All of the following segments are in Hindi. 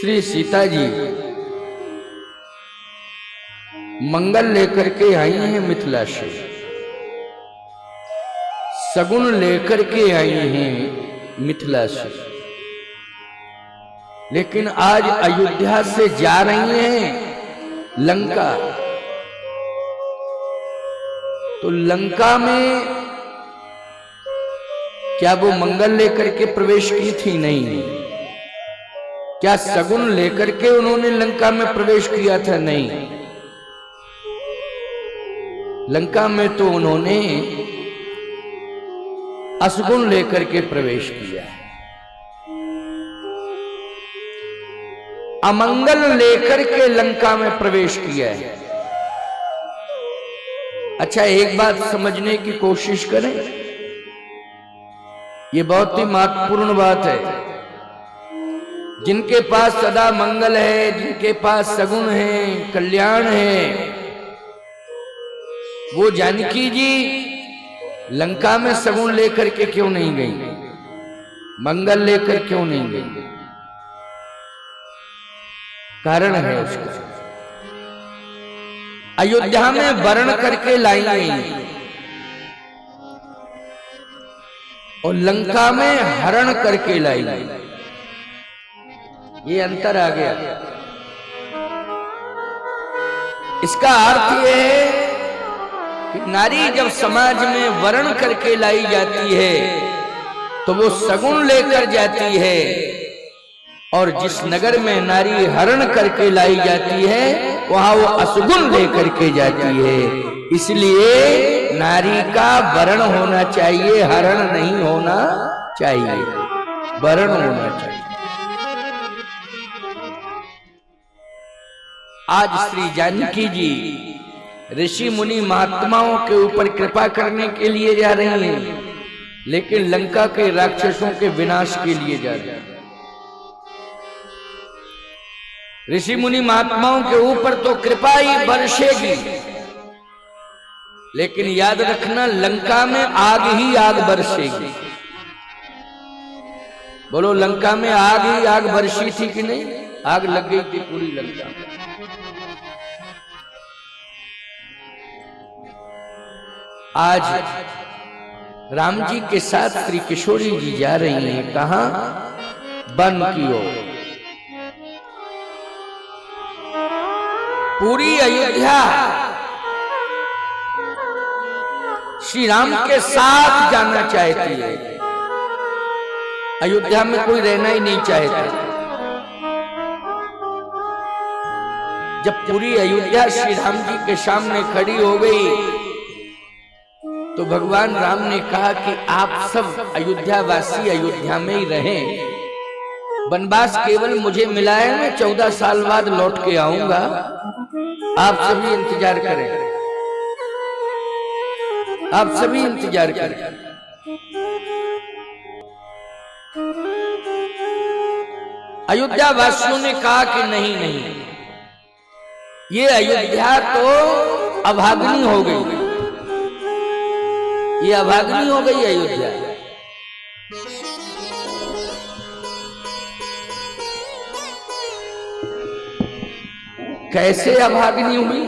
श्री सीता जी मंगल लेकर के आई हैं मिथिला से, सगुन लेकर के आई हैं मिथिला से, लेकिन आज अयोध्या से जा रही हैं लंका। तो लंका में क्या वो मंगल लेकर के प्रवेश की थी? नहीं। क्या सगुन लेकर के उन्होंने लंका में प्रवेश किया था? नहीं। लंका में तो उन्होंने असगुन लेकर के प्रवेश किया, अमंगल लेकर के लंका में प्रवेश किया है। अच्छा, एक बात समझने की कोशिश करें, ये बहुत ही महत्वपूर्ण बात है। जिनके पास सदा मंगल है, जिनके पास सगुन है, कल्याण है, वो जानकी जी लंका में सगुन लेकर के क्यों नहीं गई? मंगल लेकर क्यों नहीं गई? कारण है उसका। अयोध्या में वर्ण करके लाई गई और लंका में हरण करके लाई गई। ये अंतर आ गया। इसका अर्थ यह है कि नारी जब समाज में वर्ण करके लाई जाती है तो वो सगुन लेकर जाती है, और जिस नगर में नारी हरण करके लाई जाती है वहां वो असगुन लेकर के जाती है। इसलिए नारी का वर्ण होना चाहिए, हरण नहीं होना चाहिए, वर्ण होना चाहिए। आज श्री जानकी जी ऋषि मुनि महात्माओं के ऊपर कृपा करने के लिए जा रही हैं, लेकिन लंका के राक्षसों के विनाश के लिए जा रही हैं। ऋषि मुनि महात्माओं के ऊपर तो कृपा ही बरसेगी, लेकिन याद रखना लंका में आग ही आग बरसेगी। बोलो, लंका में आग ही आग बरसी थी कि नहीं? आग लग गई थी पूरी लंका में। आज राम जी के साथ श्री किशोरी जी जा रही हैं, कहां? वन की ओर। पूरी अयोध्या श्री राम के साथ जाना चाहती है। अयोध्या में कोई रहना ही नहीं चाहता। जब पूरी अयोध्या श्री राम जी के सामने खड़ी हो गई तो भगवान राम ने कहा कि आप सब अयोध्या वासी अयोध्या में ही रहें, वनवास केवल मुझे मिला है, मैं 14 साल बाद लौट के आऊंगा, आप सभी इंतजार करें, आप सभी इंतजार करें। अयोध्या वासियों ने कहा कि नहीं नहीं, ये अयोध्या तो अभाग्नी हो गई, ये अभाग्नी हो गई अयोध्या। कैसे अभाग्नी हुई?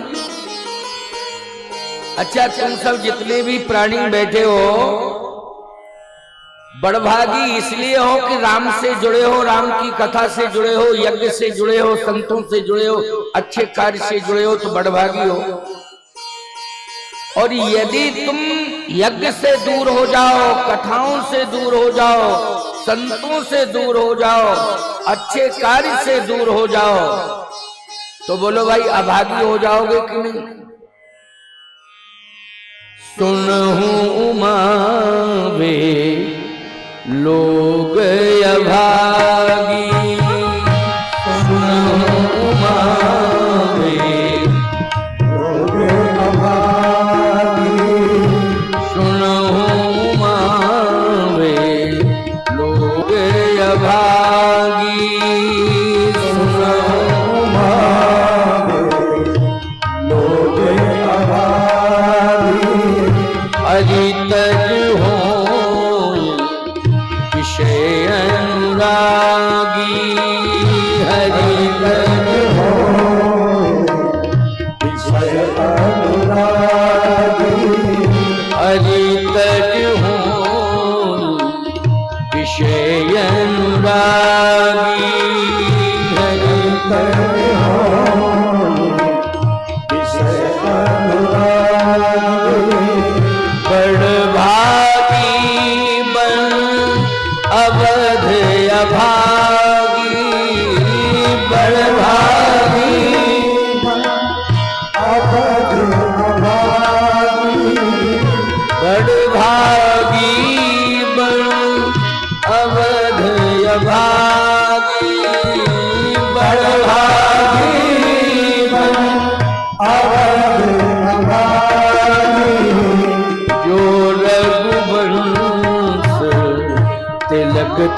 अच्छा, तुम सब जितने भी प्राणी बैठे हो बड़भागी इसलिए हो कि राम से जुड़े हो, राम की कथा से जुड़े हो, यज्ञ से जुड़े हो, संतों से जुड़े हो, अच्छे कार्य से जुड़े हो, तो बड़भागी हो। और यदि तुम यज्ञ से दूर हो जाओ, कथाओं से दूर हो जाओ, संतों से दूर हो जाओ, अच्छे कार्य से दूर हो जाओ, तो बोलो भाई अभागी हो जाओगे कि नहीं? सुनहु उमा वे लोग अभागी, सुनहु उमा वे लोग अभागी, सुनहु उमा वे लोग अभागी, सुनहु उमा वे लोग अभागी, अजितज हो विषय अनुरागी, हरि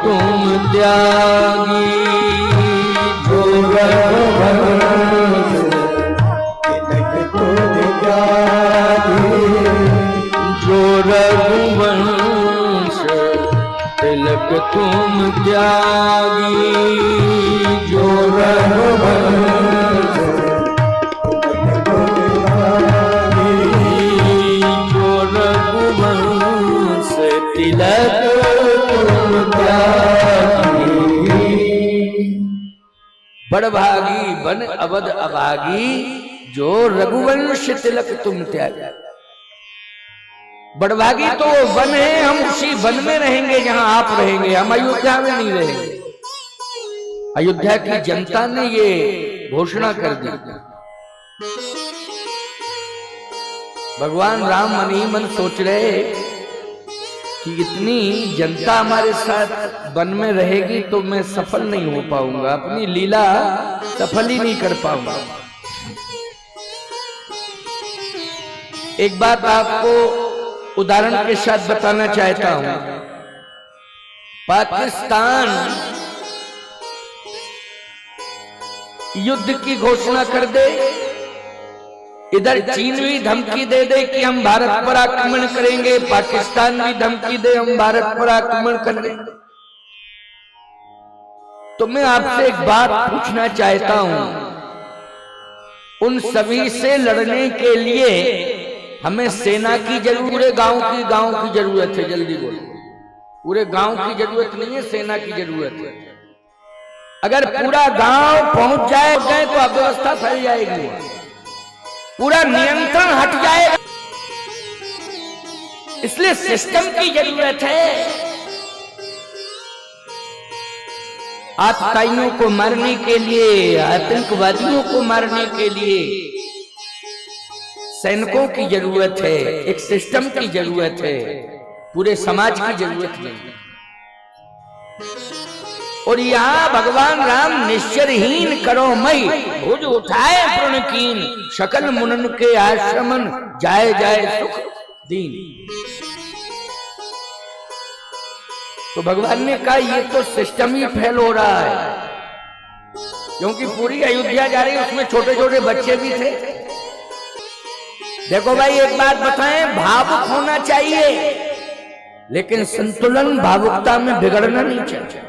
तुम त्यागी जो रघुवंश तिलक तुम त्यागी जो रघुवंश तिलक तुम त्यागी जो रघुवंश जो रघुवंश तिलक बड़भागी बन अवध अभागी जो रघुवंश तिलक तुम त्याग। बड़भागी तो वो वन है, हम उसी वन में रहेंगे जहां आप रहेंगे, हम अयोध्या में नहीं रहेंगे। अयोध्या की जनता ने ये घोषणा कर दी। भगवान राम मन ही मन सोच रहे कि इतनी जनता हमारे साथ वन में रहेगी तो मैं सफल नहीं हो पाऊंगा, अपनी लीला सफल ही नहीं कर पाऊंगा। एक बात आपको उदाहरण के साथ बताना चाहता हूं। पाकिस्तान युद्ध की घोषणा कर दे, इधर चीन भी धमकी दे दे कि हम भारत पर आक्रमण करेंगे, पाकिस्तान भी धमकी दे हम भारत पर आक्रमण करेंगे। तो मैं आपसे एक बात पूछना चाहता हूं, उन सभी से लड़ने के लिए हमें सेना की जरूरत, पूरे गांव की जरूरत है? जल्दी बोलो। पूरे गांव की जरूरत नहीं है, सेना की जरूरत है। अगर पूरा गांव पहुंच जाए तो अव्यवस्था फैल जाएगी, पूरा नियंत्रण हट जाएगा। इसलिए सिस्टम की जरूरत है। आतताइयों को मारने के लिए, आतंकवादियों को मारने के लिए सैनिकों की जरूरत है, एक सिस्टम की जरूरत है, पूरे समाज की जरूरत नहीं। और यहाँ भगवान राम निश्चरहीन करो मई भुज उठाए प्रणकीन, सकल मुनन के आश्रमन जाए जाए सुख दीन। तो भगवान ने कहा ये तो सिस्टम ही फेल हो रहा है, क्योंकि पूरी अयोध्या जा रही है, उसमें छोटे छोटे बच्चे भी थे। देखो भाई एक बात बताएं, भावुक होना चाहिए लेकिन संतुलन भावुकता में बिगड़ना नहीं चाहिए।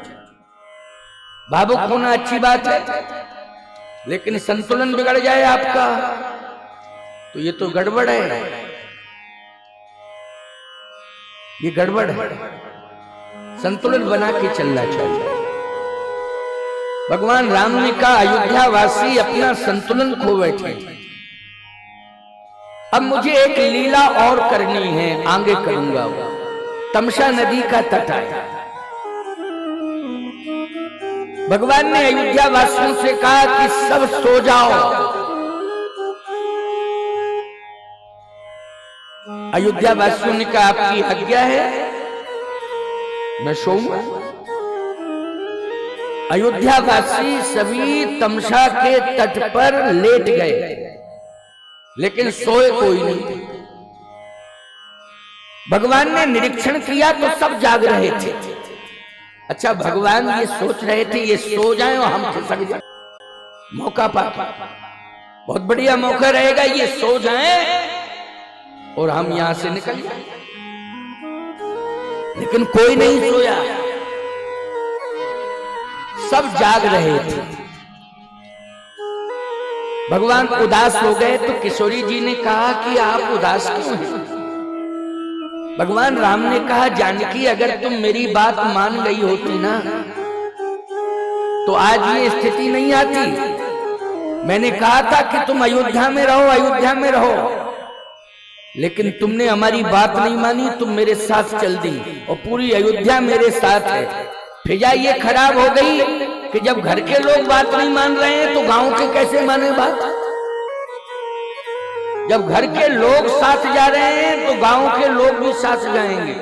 भावुक होना अच्छी बात है लेकिन संतुलन बिगड़ जाए आपका तो ये तो गड़बड़ है, ये गड़बड़ है। संतुलन बना के चलना चाहिए। भगवान राम ने कहा अयोध्या वासी अपना संतुलन खो बैठे, अब मुझे एक लीला और करनी है, आगे करूंगा। तमसा नदी का तट है। भगवान ने अयोध्या वासियों से कहा कि सब सो जाओ। अयोध्या वासियों ने कहा आपकी आज्ञा है, मैं सोऊंगा। अयोध्या वासी सभी तमसा के तट पर लेट गए लेकिन सोए कोई नहीं। भगवान ने निरीक्षण किया तो सब जाग रहे थे। अच्छा, भगवान ये सोच रहे थे ये सो जाएं और हम खिसक जाएं, मौका पा, बहुत बढ़िया मौका रहेगा, ये सो जाएं और हम यहां से निकल जाएं। लेकिन कोई नहीं सोया, सब जाग रहे थे। भगवान उदास हो गए तो किशोरी जी ने कहा कि आप उदास क्यों हैं? भगवान राम ने कहा जानकी अगर तुम मेरी बात मान गई होती ना तो आज ये स्थिति नहीं आती। मैंने कहा था कि तुम अयोध्या में रहो, अयोध्या में रहो, लेकिन तुमने हमारी बात नहीं मानी, तुम मेरे साथ चल दी और पूरी अयोध्या मेरे साथ है। फिजा ये खराब हो गई कि जब घर के लोग बात नहीं मान रहे हैं तो गांव के कैसे माने बात। जब घर के लोग साथ जा रहे हैं तो गांव के लोग भी साथ जाएंगे।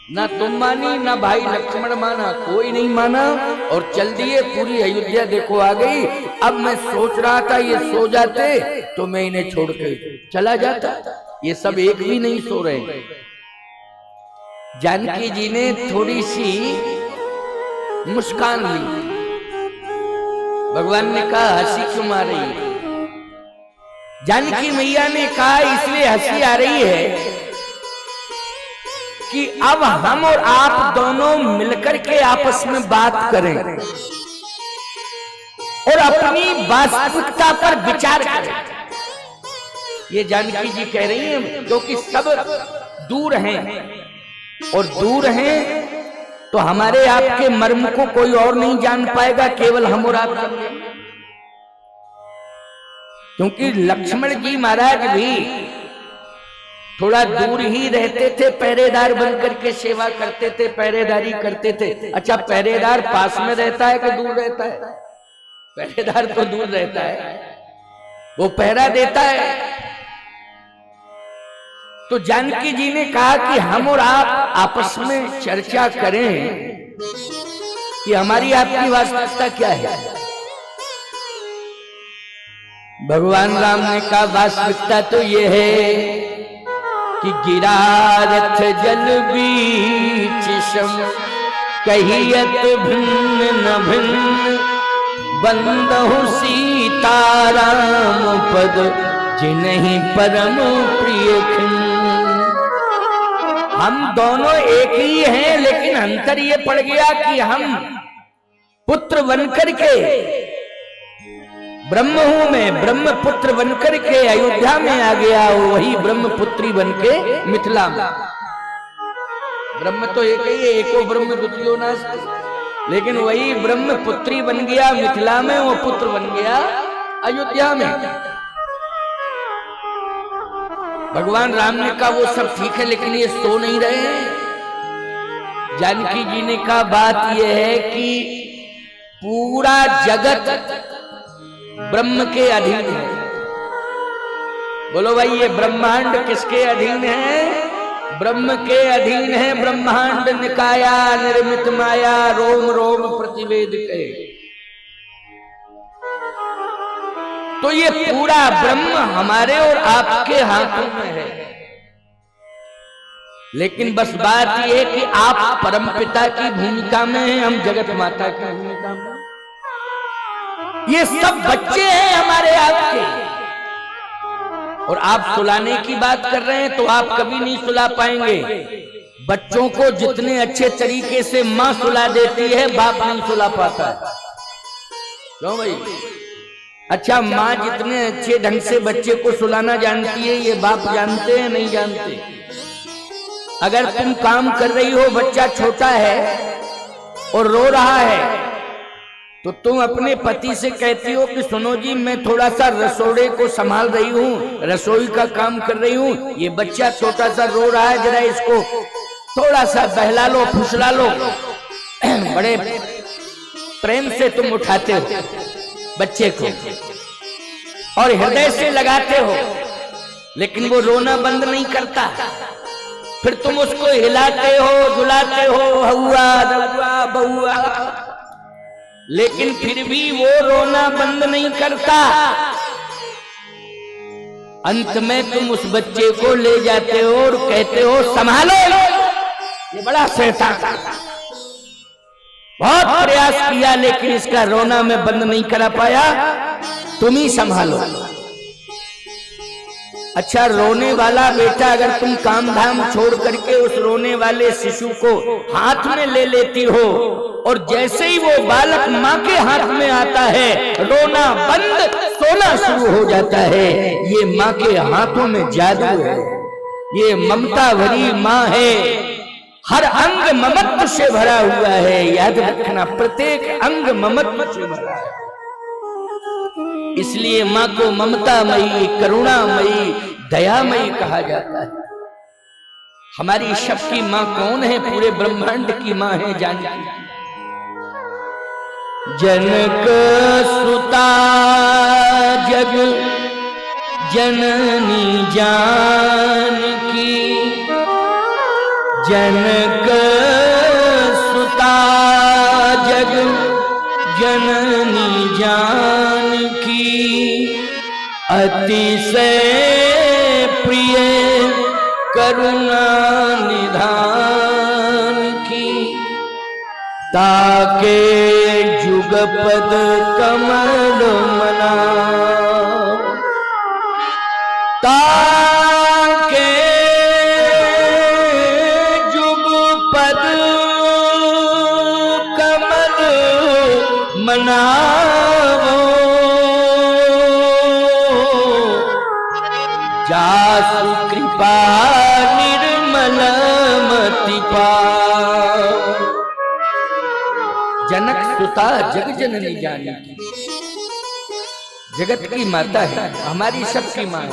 ना तुम मानी, ना भाई लक्ष्मण माना, कोई नहीं माना और चल दिए। पूरी अयोध्या देखो आ गई। अब मैं सोच रहा था ये सो जाते तो मैं इन्हें छोड़ के चला जाता, ये सब एक भी नहीं सो रहे। जानकी जी ने थोड़ी सी मुस्कान ली। भगवान ने कहा हंसी क्यों मार रही है? जानकी मैया ने कहा इसलिए हंसी आ रही है कि अब हम और आप दोनों मिलकर के आपस में बात करें और अपनी वास्तविकता पर विचार करें। ये जानकी जी कह रही हैं क्योंकि सब दूर हैं और दूर हैं तो हमारे आपके मर्म को कोई और नहीं जान पाएगा, केवल हम और आप जानेंगे। क्योंकि लक्ष्मण जी महाराज भी थोड़ा दूर ही रहते थे, पहरेदार बनकर के सेवा करते थे, पहरेदारी करते थे। अच्छा, पहरेदार पास में रहता है कि दूर रहता है? पहरेदार तो दूर रहता है, वो पहरा देता है। तो जानकी जी ने कहा कि हम और आप आपस में चर्चा करें कि हमारी आपकी वास्तविकता क्या है। भगवान राम ने कहा वास्तविकता तो ये है कि गिरा रथ जल बीच सम, कहियत भिन्न न भिन्न, बंदहु सीताराम पद, जिन्हीं परम प्रिय खिन्न। हम दोनों एक ही हैं, लेकिन अंतर ये पड़ गया कि हम पुत्र बनकर के ब्रह्महू में ब्रह्मपुत्र बनकर के अयोध्या में आ गया, वही ब्रह्मपुत्री बनके मिथिला में। ब्रह्म तो एक ही है, एको ब्रह्म द्वितीयो नास्ति, लेकिन वही ब्रह्मपुत्री बन गया मिथिला में, वो पुत्र बन गया अयोध्या में। भगवान राम ने कहा वो सब ठीक है, लेकिन ये सो नहीं रहे हैं। जानकी जी ने कहा बात यह है कि पूरा जगत ब्रह्म के अधीन है। बोलो भाई, ये ब्रह्मांड किसके अधीन है? ब्रह्म के अधीन है। ब्रह्मांड निकाया निर्मित माया, रोम रोम प्रतिवेद के। तो ये पूरा ब्रह्म हमारे और आपके हाथों में है। लेकिन बस बात यह है कि आप परमपिता की भूमिका में हैं, हम जगत माता की भूमिका में। ये सब बच्चे हैं हमारे आपके, और आप सुलाने की बात कर रहे हैं तो आप कभी नहीं सुला पाएंगे। बच्चों को जितने अच्छे तरीके से मां सुला देती है, बाप नहीं सुला पाता। क्यों भाई? अच्छा, मां जितने अच्छे ढंग से बच्चे को सुलाना जानती है, ये बाप जानते हैं नहीं जानते? अगर तुम काम कर रही हो, बच्चा छोटा है और रो रहा है, तो तुम अपने पति से कहती हो कि सुनो जी, मैं थोड़ा सा रसोड़े को संभाल रही हूँ, रसोई का काम कर रही हूँ, ये बच्चा छोटा सा रो रहा है, जरा इसको थोड़ा सा बहला लो, फुसला लो। बड़े प्रेम से तुम उठाते हो बच्चे को और हृदय से लगाते हो, लेकिन वो रोना बंद नहीं करता। फिर तुम उसको हिलाते हो, झुलाते हो, हौआ दौआ बहुआ, लेकिन फिर भी वो रोना बंद नहीं करता। अंत में तुम उस बच्चे को ले जाते हो और कहते हो संभालो, ये बड़ा शैतान, बहुत प्रयास किया लेकिन इसका रोना मैं बंद नहीं करा पाया, तुम ही संभालो। अच्छा, रोने वाला बेटा अगर तुम काम धाम छोड़ करके उस रोने वाले शिशु को हाथ में ले लेती हो और जैसे ही वो बालक माँ के हाथ में आता है, रोना बंद, सोना शुरू हो जाता है। ये माँ के हाथों में जादू है, ये ममता भरी माँ है, हर अंग ममत्व से भरा हुआ है। याद रखना, प्रत्येक अंग ममत्व से भरा है। इसलिए माँ को ममतामयी, करुणामयी, दयामयी कहा जाता है। हमारी सबकी माँ कौन है? पूरे ब्रह्मांड की माँ है जानकी। जनक सुता जग जननी जानकी, जनक सुता जग जननी जानकी, अतिशय प्रिय करुणा निधान की, ताके जुगपद कमल मना, ताके जुगपद कमल मनावो, जासु कृपा निर्मल मति पाओ। जनक सुता जग जननी जानकी, जगत की माता है, हमारी सबकी माँ है।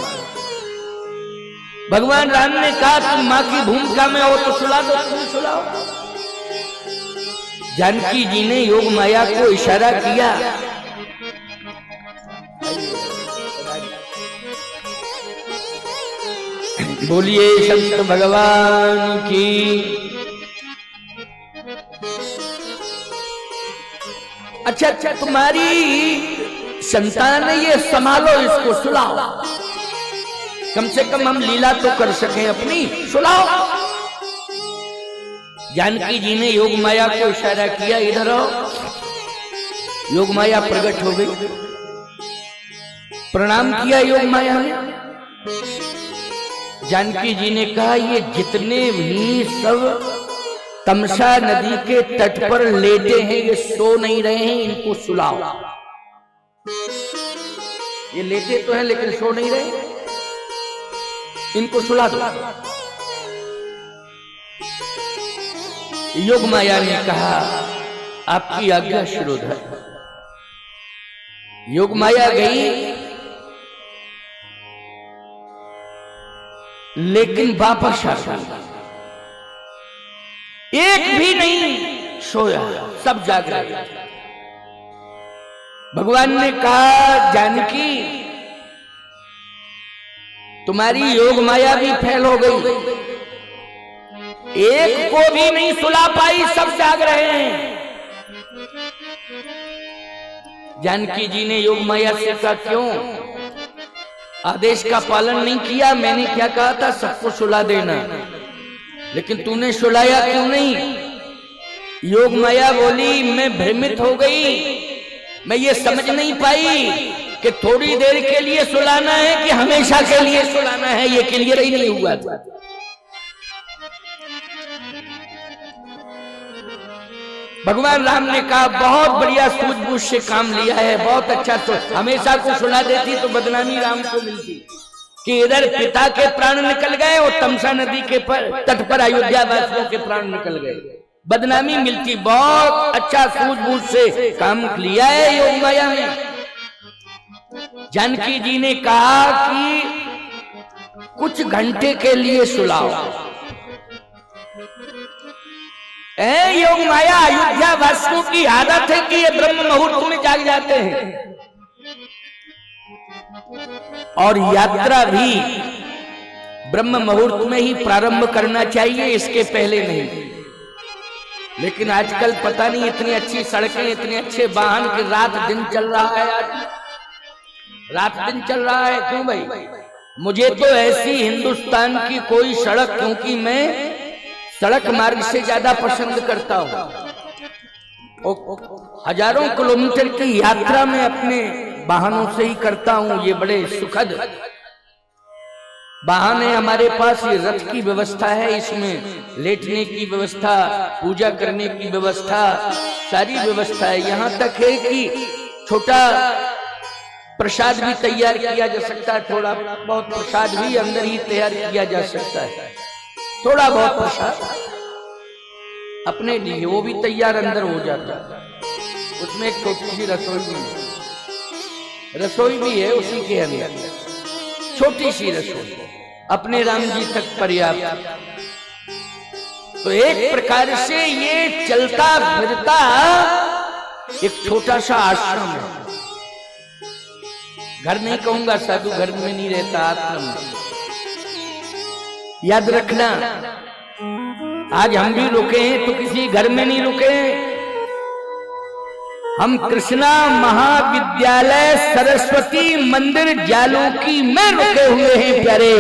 भगवान राम ने कहा तुम माँ की भूमिका में हो तो सुला दो, तुम सुलाओ। जानकी जी ने योग माया को इशारा किया, बोलिए संत भगवान की। अच्छा अच्छा, तुम्हारी संतान है, ये संभालो, इसको सुलाओ, कम से कम हम लीला तो कर सकें अपनी, सुलाओ। जानकी जी ने योग माया को इशारा किया, इधर आओ। योग माया प्रकट हो गई, प्रणाम किया योग माया ने। जानकी जी ने कहा ये जितने भी सब तमसा नदी के तट पर लेटे हैं, ये सो नहीं रहे हैं, इनको सुलाओ। ये लेटे तो हैं लेकिन सो नहीं रहे, इनको सुला दो। योग माया ने कहा आपकी आज्ञा शिरोधर। योग माया गई, लेकिन वापस आ गई, एक भी नहीं सोया, सब जाग रहे। भगवान ने कहा जानकी तुम्हारी योग माया भी फेल हो गई, एक को भी नहीं सुला पाई, सब जाग रहे हैं। जानकी जी ने योग माया से कहा क्यों? आदेश का पालन नहीं किया, मैंने क्या कहा था सबको सुला देना, लेकिन तूने सुलाया क्यों नहीं? योग माया बोली मैं भ्रमित हो गई, मैं ये समझ नहीं पाई कि थोड़ी देर के लिए सुलाना है कि हमेशा के लिए सुलाना है, ये क्लियर ही नहीं हुआ था। भगवान राम ने कहा बहुत बढ़िया सूझबूझ से काम लिया है, बहुत अच्छा। तो हमेशा को सुला देती तो बदनामी राम को मिलती कि इधर पिता के प्राण निकल गए और तमसा नदी के तट पर अयोध्या वासियों के प्राण निकल गए, बदनामी मिलती। बहुत अच्छा सूझबूझ से काम लिया है योग माया ने। जानकी जी ने कहा कि कुछ घंटे के लिए सुलाओ। योग माया, अयोध्या वासियों की आदत है कि ये ब्रह्म मुहूर्त में जाग जाते हैं, और यात्रा भी ब्रह्म मुहूर्त में ही प्रारंभ करना चाहिए, इसके पहले नहीं। लेकिन आजकल पता नहीं इतनी अच्छी सड़कें, इतने अच्छे वाहन कि रात दिन चल रहा है, आज रात दिन चल रहा है। क्यों भाई? मुझे तो ऐसी हिंदुस्तान की कोई सड़क, क्योंकि मैं सड़क मार्ग से ज्यादा पसंद करता हूं, हजारों किलोमीटर की यात्रा में अपने वाहनों से ही करता हूं। ये बड़े सुखद वाहन है हमारे पास। ये रथ की व्यवस्था है, इसमें लेटने की व्यवस्था, पूजा करने की व्यवस्था, सारी व्यवस्था है। यहाँ तक है कि छोटा प्रसाद भी तैयार किया जा सकता है, थोड़ा बहुत प्रसाद भी अंदर ही तैयार किया जा सकता है। थोड़ा बहुत प्रसाद अपने लिए वो भी तैयार अंदर हो जाता है, उसमें एक छोटी सी रसोई भी रसोई भी है उसी के अंदर, छोटी सी रसोई, अपने राम जी तक पर्याप्त। तो एक प्रकार से ये चलता फिरता एक छोटा सा आश्रम है। घर नहीं कहूंगा, साधु घर में नहीं रहता, आश्रम में। याद रखना, आज हम भी रुके हैं तो किसी घर में नहीं रुके, हम कृष्णा महाविद्यालय सरस्वती मंदिर जालूकी में रुके हुए हैं प्यारे,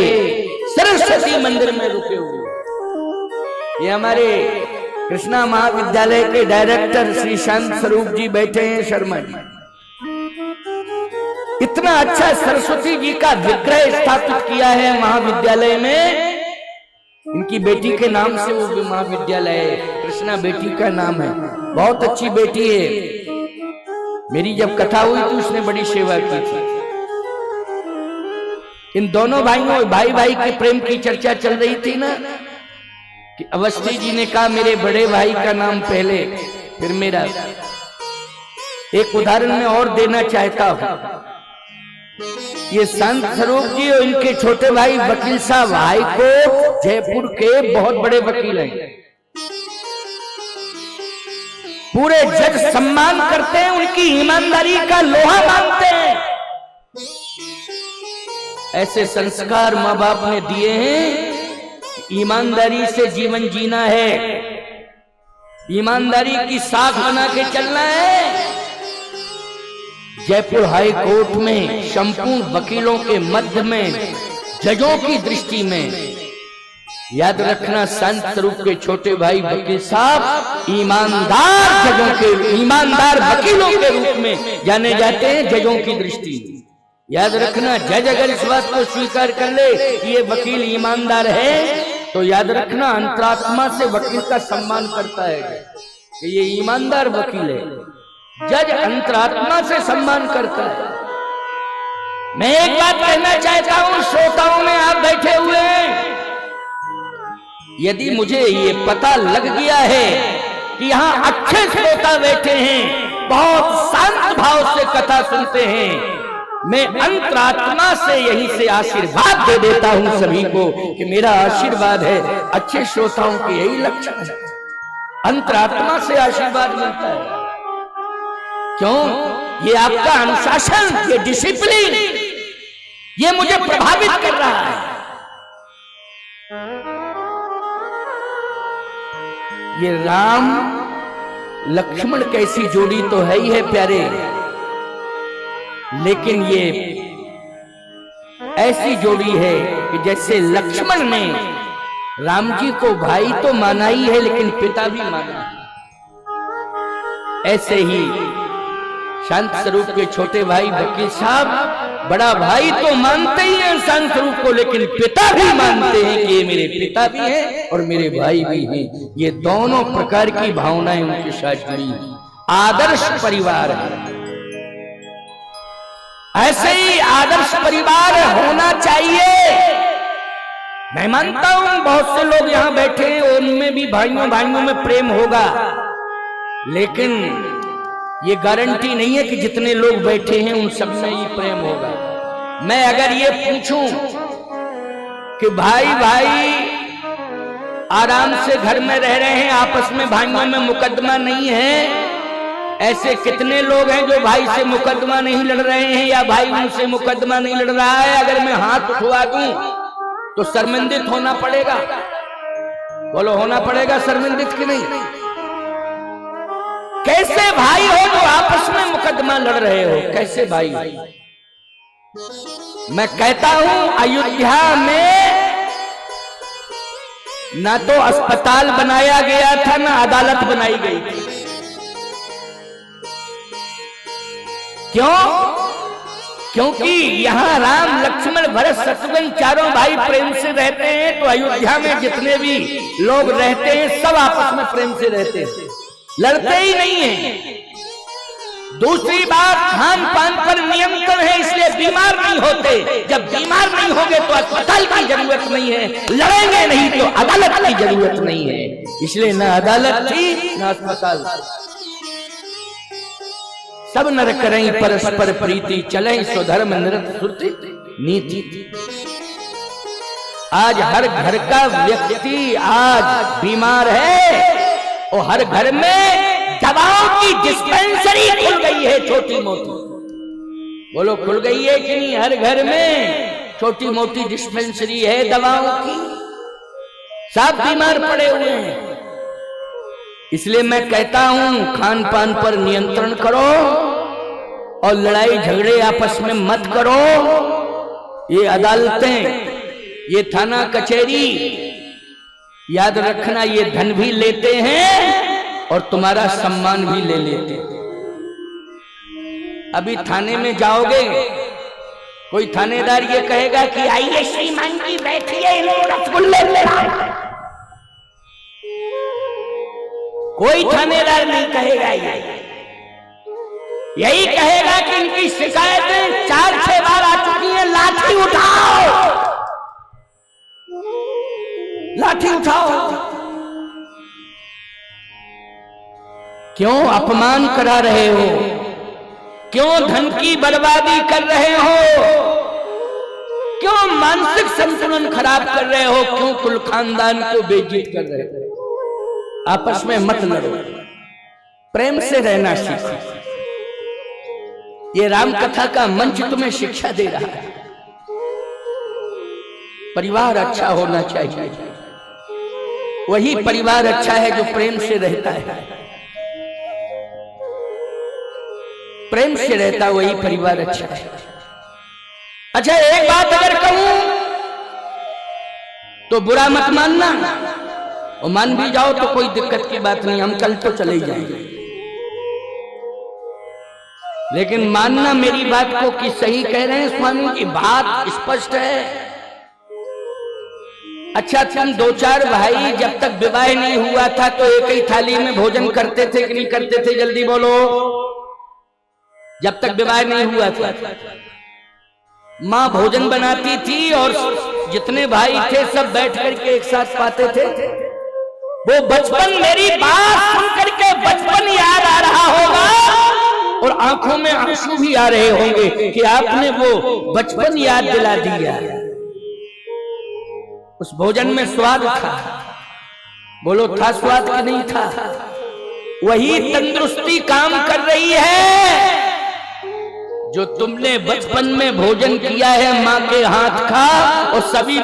सरस्वती मंदिर में रुके हुए। ये हमारे कृष्णा महाविद्यालय के डायरेक्टर श्री शांत स्वरूप जी बैठे हैं, शर्मा जी। इतना अच्छा सरस्वती जी का विग्रह स्थापित किया है महाविद्यालय में। इनकी बेटी के नाम से वो महाविद्यालय है, कृष्णा बेटी का नाम है, बहुत अच्छी बेटी है। मेरी जब कथा हुई तो उसने बड़ी सेवा की थी। इन दोनों भाइयों, भाई भाई के प्रेम की चर्चा चल रही थी ना, कि अवस्थी जी ने कहा मेरे बड़े भाई का नाम पहले फिर मेरा। एक उदाहरण मैं और देना चाहता हूं। ये संत स्वरूप जी और इनके छोटे भाई वकील साहब हाईकोर्ट जयपुर के बहुत बड़े वकील हैं। पूरे जज सम्मान करते हैं, उनकी ईमानदारी का लोहा मानते हैं। ऐसे संस्कार माँ बाप ने दिए हैं। ईमानदारी से जीवन जीना है, ईमानदारी की साख बना के चलना है। जयपुर हाई कोर्ट में संपूर्ण वकीलों के मध्य में, जजों की दृष्टि में, याद रखना, संत स्वरूप के छोटे भाई वकील साहब ईमानदार जजों के, ईमानदार वकीलों के रूप में जाने जाते हैं जजों की दृष्टि में। याद रखना, जज अगर इस बात को स्वीकार कर ले कि ये वकील ईमानदार है, तो याद रखना अंतरात्मा से वकील का सम्मान करता है कि ये ईमानदार वकील है। जज अंतरात्मा से सम्मान करता है। मैं एक बात कहना चाहता हूं श्रोताओं में, आप बैठे हुए हैं, यदि मुझे ये पता लग गया है कि यहाँ अच्छे श्रोता बैठे हैं, बहुत शांत भाव से कथा सुनते हैं, मैं अंतरात्मा से यहीं से आशीर्वाद दे देता हूं सभी को कि मेरा आशीर्वाद है। अच्छे श्रोताओं के यही लक्षण है, अंतरात्मा से आशीर्वाद मिलता है। क्यों? ये आपका अनुशासन, ये डिसिप्लिन, ये मुझे प्रभावित कर रहा है। ये राम लक्ष्मण कैसी जोड़ी तो है ही है प्यारे, लेकिन ये ऐसी जोड़ी है कि जैसे लक्ष्मण ने राम जी को भाई तो माना ही है, लेकिन पिता भी माना है। ऐसे ही शांत स्वरूप के छोटे भाई वकील साहब बड़ा भाई तो मानते ही हैं शांत स्वरूप को, लेकिन पिता भी मानते हैं कि ये मेरे पिता भी हैं और मेरे भाई भी हैं। ये दोनों प्रकार की भावनाएं उनके साथ जुड़ी। आदर्श परिवार है, ऐसे ही आदर्श परिवार होना चाहिए। मैं मानता हूं बहुत से लोग यहां बैठे हैं, उनमें भी भाइयों भाइयों में प्रेम होगा, लेकिन ये गारंटी नहीं है कि जितने लोग बैठे हैं उन सब में ही प्रेम होगा। मैं अगर ये पूछूं कि भाई भाई आराम से घर में रह रहे हैं, आपस में भाइयों में मुकदमा नहीं है, ऐसे कितने लोग हैं जो भाई से मुकदमा नहीं लड़ रहे हैं या भाई उनसे मुकदमा नहीं लड़ रहा है? अगर मैं हाथ उठवा दूं तो शर्मिंदित होना पड़ेगा। बोलो, होना पड़ेगा शर्मिंदित कि नहीं? कैसे भाई हो जो आपस में मुकदमा लड़ रहे हो? कैसे भाई? मैं कहता हूं अयोध्या में ना तो अस्पताल बनाया गया था, ना अदालत बनाई गई थी। क्यों? क्योंकि यहाँ राम लक्ष्मण भरत शत्रुघ्न चारों भाई प्रेम से रहते हैं। तो अयोध्या में जितने भी लोग रहते हैं सब आपस में प्रेम से रहते हैं, लड़ते ही नहीं है। दूसरी बात, खान पान पर नियंत्रण है, इसलिए बीमार नहीं होते। जब बीमार नहीं होंगे तो अस्पताल की जरूरत नहीं है, लड़ेंगे नहीं तो अदालत की जरूरत नहीं है। इसलिए ना अदालत थी ना अस्पताल। सब नर करें परस्पर प्रीति, चलें स्वधर्म निरत श्रुति नीति। आज हर घर का व्यक्ति आज बीमार है और हर घर में दवाओं की डिस्पेंसरी खुल गई है छोटी मोटी। बोलो खुल गई है कि नहीं? हर घर में छोटी मोटी डिस्पेंसरी है दवाओं की, सब बीमार पड़े हुए हैं। इसलिए मैं कहता हूं खान पान पर नियंत्रण करो और लड़ाई झगड़े आपस में मत करो। ये अदालतें, ये थाना कचहरी, याद रखना ये धन भी लेते हैं और तुम्हारा सम्मान भी ले लेते हैं। अभी थाने में जाओगे, कोई थानेदार ये कहेगा कि आइए श्रीमान जी बैठिए, रसगुल्ले ले आए। कोई थानेदार नहीं कहेगा यही कहेगा कि इनकी शिकायतें 4-6 बार आ चुकी हैं, लाठी उठाओ, लाठी उठाओ। क्यों अपमान करा रहे हो? क्यों धन की बर्बादी कर रहे हो? क्यों मानसिक संतुलन खराब कर रहे हो? क्यों कुल खानदान को बेइज्जत कर रहे हो? आपस में मत लड़ो, प्रेम से रहना सीखो। ये राम कथा का मंच तुम्हें शिक्षा दे रहा है। परिवार अच्छा होना चाहिए, वही परिवार अच्छा है जो प्रेम से रहता है। प्रेम से रहता वही परिवार अच्छा है। अच्छा एक बात अगर कहूं तो बुरा मत मानना, और मान भी जाओ तो कोई दिक्कत की बात नहीं, हम कल तो चले ही जाएंगे। लेकिन मानना मेरी बात को कि सही कह रहे हैं स्वामी की बात स्पष्ट है। अच्छा तुम 2-4 भाई जब तक विवाह नहीं हुआ था तो एक ही थाली में भोजन करते थे कि नहीं करते थे? जल्दी बोलो। जब तक विवाह नहीं हुआ था मां भोजन बनाती थी और जितने भाई थे सब बैठ करके एक साथ पाते थे। वो बचपन, मेरी बात सुन करके बचपन याद आ रहा होगा और आंखों में आंसू भी आ रहे होंगे कि आपने वो बचपन याद दिला दिया। उस भोजन में स्वाद था, बोलो था स्वाद कि नहीं था? वही तंदुरुस्ती काम कर रही है जो तुमने बचपन में भोजन किया है, मां के हाथ का, और सभी